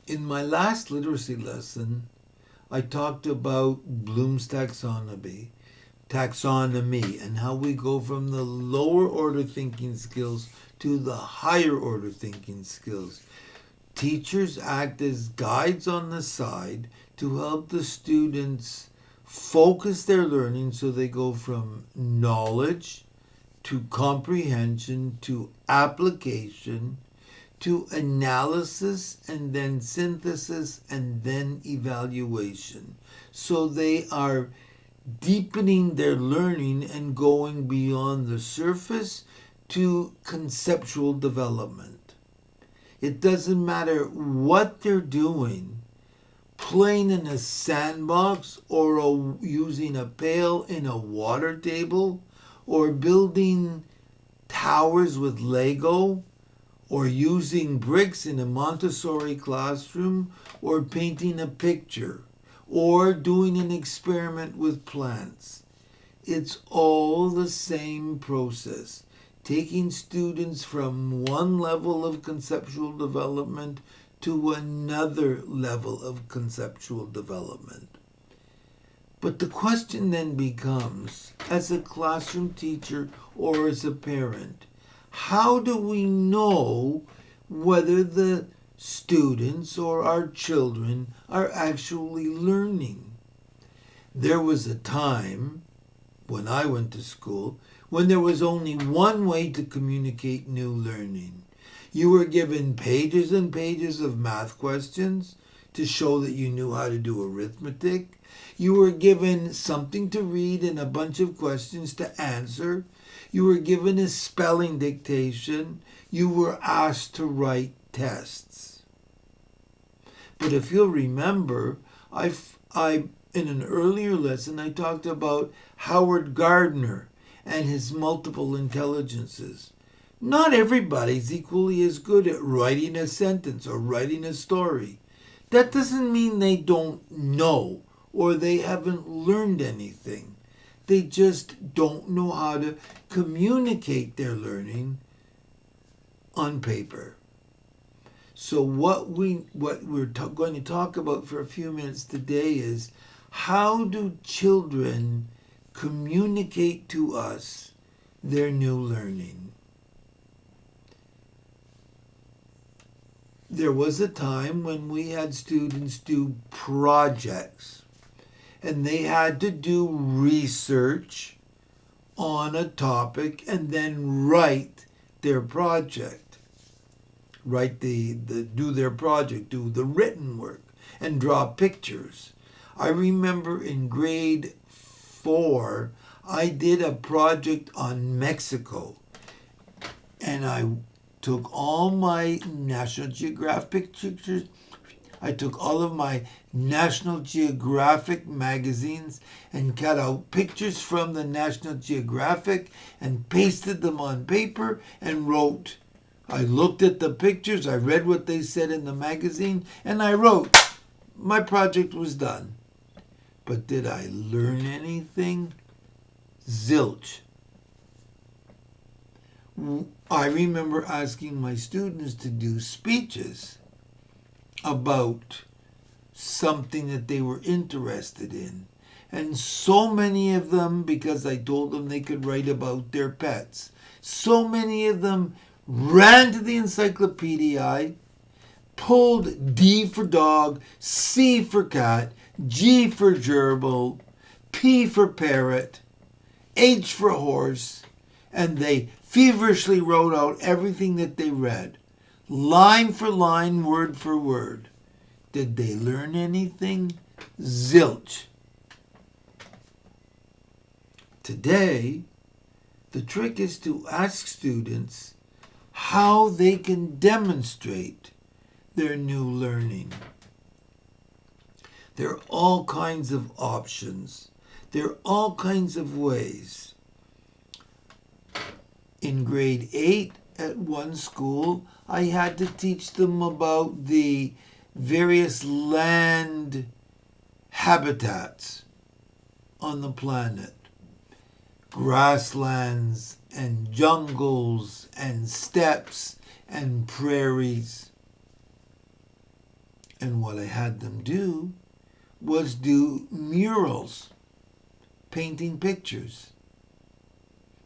In my last literacy lesson, I talked about Bloom's taxonomy, and how we go from the lower order thinking skills to the higher order thinking skills. Teachers act as guides on the side to help the students focus their learning so they go from knowledge to comprehension to application to analysis and then synthesis and then evaluation. So they are deepening their learning and going beyond the surface to conceptual development. It doesn't matter what they're doing, playing in a sandbox or using a pail in a water table or building towers with Lego or using bricks in a Montessori classroom, or painting a picture, or doing an experiment with plants. It's all the same process, taking students from one level of conceptual development to another level of conceptual development. But the question then becomes, as a classroom teacher or as a parent, how do we know whether the students or our children are actually learning? There was a time when I went to school when there was only one way to communicate new learning. You were given pages and pages of math questions to show that you knew how to do arithmetic. You were given something to read and a bunch of questions to answer. You were given a spelling dictation. You were asked to write tests. But if you'll remember, I in an earlier lesson I talked about Howard Gardner and his multiple intelligences. Not everybody's equally as good at writing a sentence or writing a story. That doesn't mean they don't know or they haven't learned anything. They just don't know how to communicate their learning on paper. So what we're going to talk about for a few minutes today is, how do children communicate to us their new learning? There was a time when we had students do projects, and they had to do research on a topic and then write their project. Do their project, do the written work, and draw pictures. I remember in grade 4, I did a project on Mexico, and I took all my National Geographic pictures. I took all of my National Geographic magazines and cut out pictures from the National Geographic and pasted them on paper and wrote. I looked at the pictures, I read what they said in the magazine, and I wrote. My project was done. But did I learn anything? Zilch. I remember asking my students to do speeches about something that they were interested in. And so many of them, because I told them they could write about their pets, so many of them ran to the encyclopedia, pulled D for dog, C for cat, G for gerbil, P for parrot, H for horse, and they feverishly wrote out everything that they read, line for line, word for word. Did they learn anything? Zilch. Today, the trick is to ask students how they can demonstrate their new learning. There are all kinds of options. There are all kinds of ways. In grade 8 at one school, I had to teach them about the various land habitats on the planet. Grasslands and jungles and steppes and prairies. And what I had them do was do murals, painting pictures.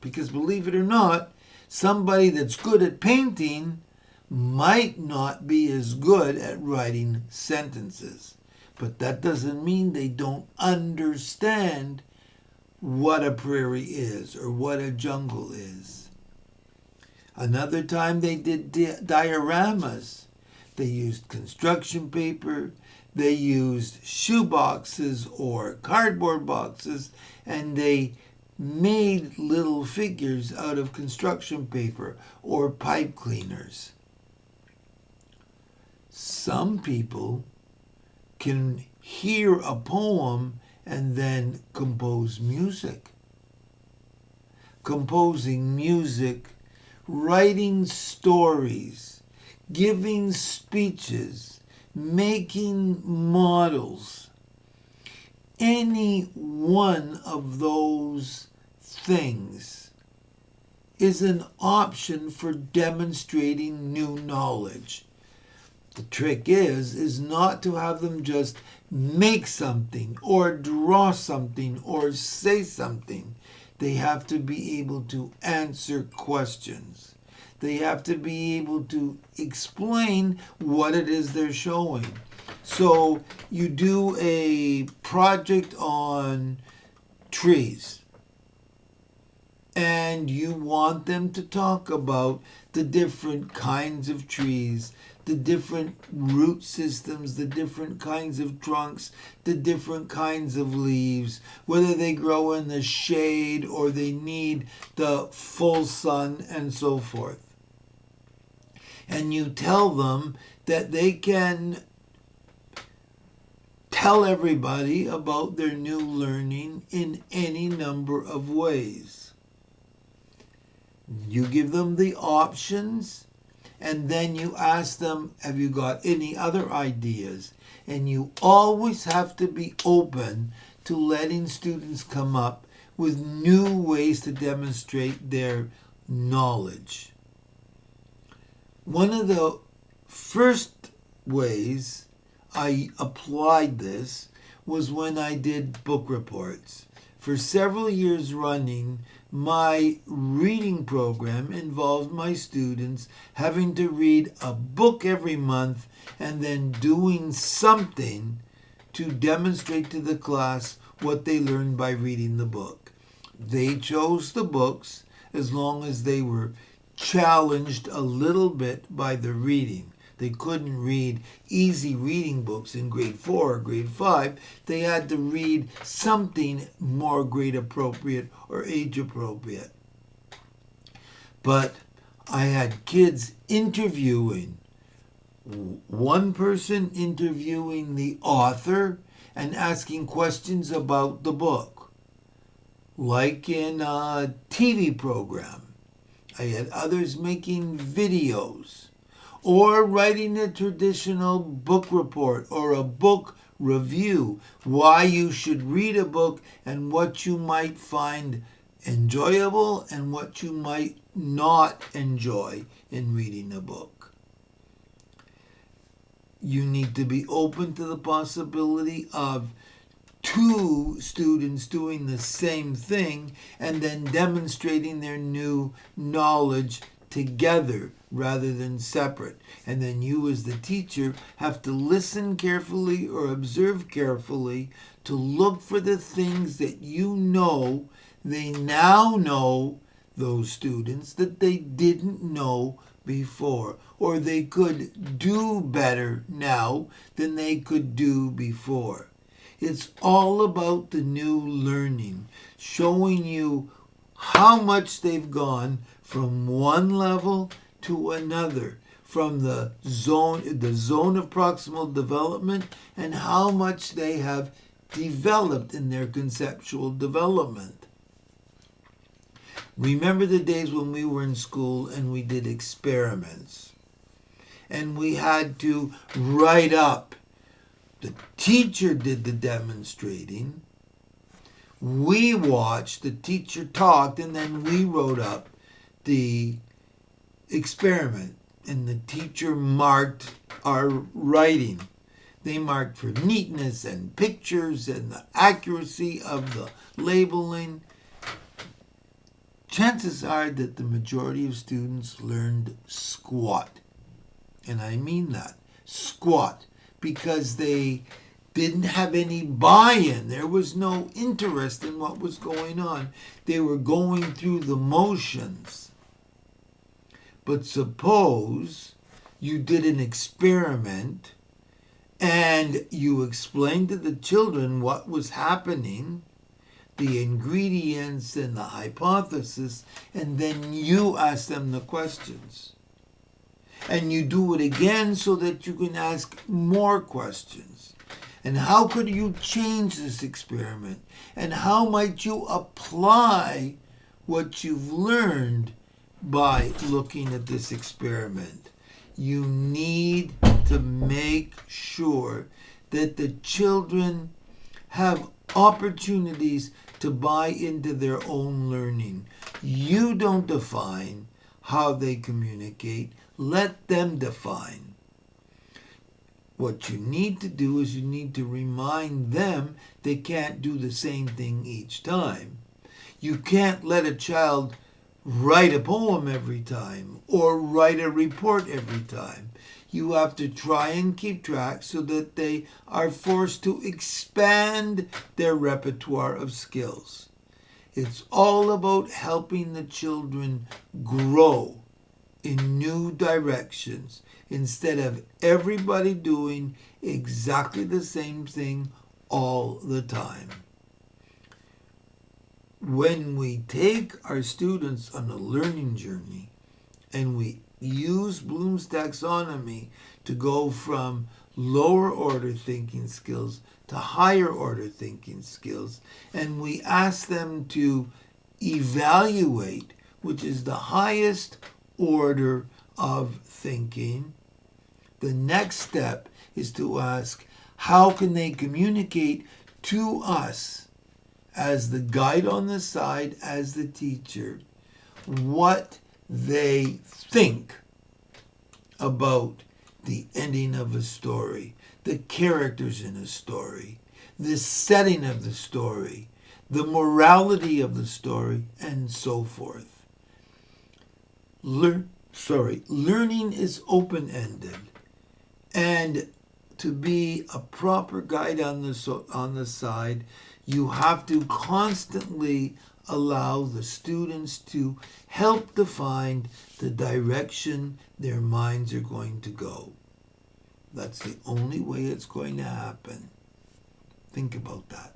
Because believe it or not, somebody that's good at painting might not be as good at writing sentences. But that doesn't mean they don't understand what a prairie is or what a jungle is. Another time they did dioramas. They used construction paper, they used shoe boxes or cardboard boxes, and they made little figures out of construction paper or pipe cleaners. Some people can hear a poem and then compose music. Composing music, writing stories, giving speeches, making models. Any one of those things is an option for demonstrating new knowledge. The trick is not to have them just make something or draw something or say something. They have to be able to answer questions. They have to be able to explain what it is they're showing. So you do a project on trees, and you want them to talk about the different kinds of trees, the different root systems, the different kinds of trunks, the different kinds of leaves, whether they grow in the shade or they need the full sun, and so forth. And you tell them that they can tell everybody about their new learning in any number of ways. You give them the options, and then you ask them, have you got any other ideas? And you always have to be open to letting students come up with new ways to demonstrate their knowledge. One of the first ways I applied this was when I did book reports. For several years running, my reading program involved my students having to read a book every month and then doing something to demonstrate to the class what they learned by reading the book. They chose the books as long as they were challenged a little bit by the reading. They couldn't read easy reading books in grade 4 or grade 5. They had to read something more grade appropriate or age appropriate. But I had kids interviewing, one person interviewing the author and asking questions about the book, like in a TV program. I had others making videos, or writing a traditional book report or a book review, why you should read a book and what you might find enjoyable and what you might not enjoy in reading a book. You need to be open to the possibility of two students doing the same thing and then demonstrating their new knowledge together rather than separate. And then you as the teacher have to listen carefully or observe carefully to look for the things that you know they now know, those students, that they didn't know before, or they could do better now than they could do before. It's all about the new learning, showing you how much they've gone from one level to another, from the zone of proximal development, and how much they have developed in their conceptual development. Remember the days when we were in school and we did experiments, and we had to write up. The teacher did the demonstrating. We watched, the teacher talked, and then we wrote up the experiment. And the teacher marked our writing. They marked for neatness and pictures and the accuracy of the labeling. Chances are that the majority of students learned squat. And I mean that, squat, because they didn't have any buy-in. There was no interest in what was going on. They were going through the motions. But suppose you did an experiment and you explained to the children what was happening, the ingredients and the hypothesis, and then you ask them the questions. And you do it again so that you can ask more questions. And how could you change this experiment? And how might you apply what you've learned by looking at this experiment? You need to make sure that the children have opportunities to buy into their own learning. You don't define how they communicate. Let them define. What you need to do is you need to remind them they can't do the same thing each time. You can't let a child write a poem every time or write a report every time. You have to try and keep track so that they are forced to expand their repertoire of skills. It's all about helping the children grow in new directions instead of everybody doing exactly the same thing all the time. When we take our students on a learning journey and we use Bloom's taxonomy to go from lower order thinking skills to higher order thinking skills, and we ask them to evaluate, which is the highest order of thinking, the next step is to ask, how can they communicate to us as the guide on the side, as the teacher, what they think about the ending of a story, the characters in a story, the setting of the story, the morality of the story, and so forth. Learning is open-ended, and to be a proper guide on the side, you have to constantly allow the students to help define the direction their minds are going to go. That's the only way it's going to happen. Think about that.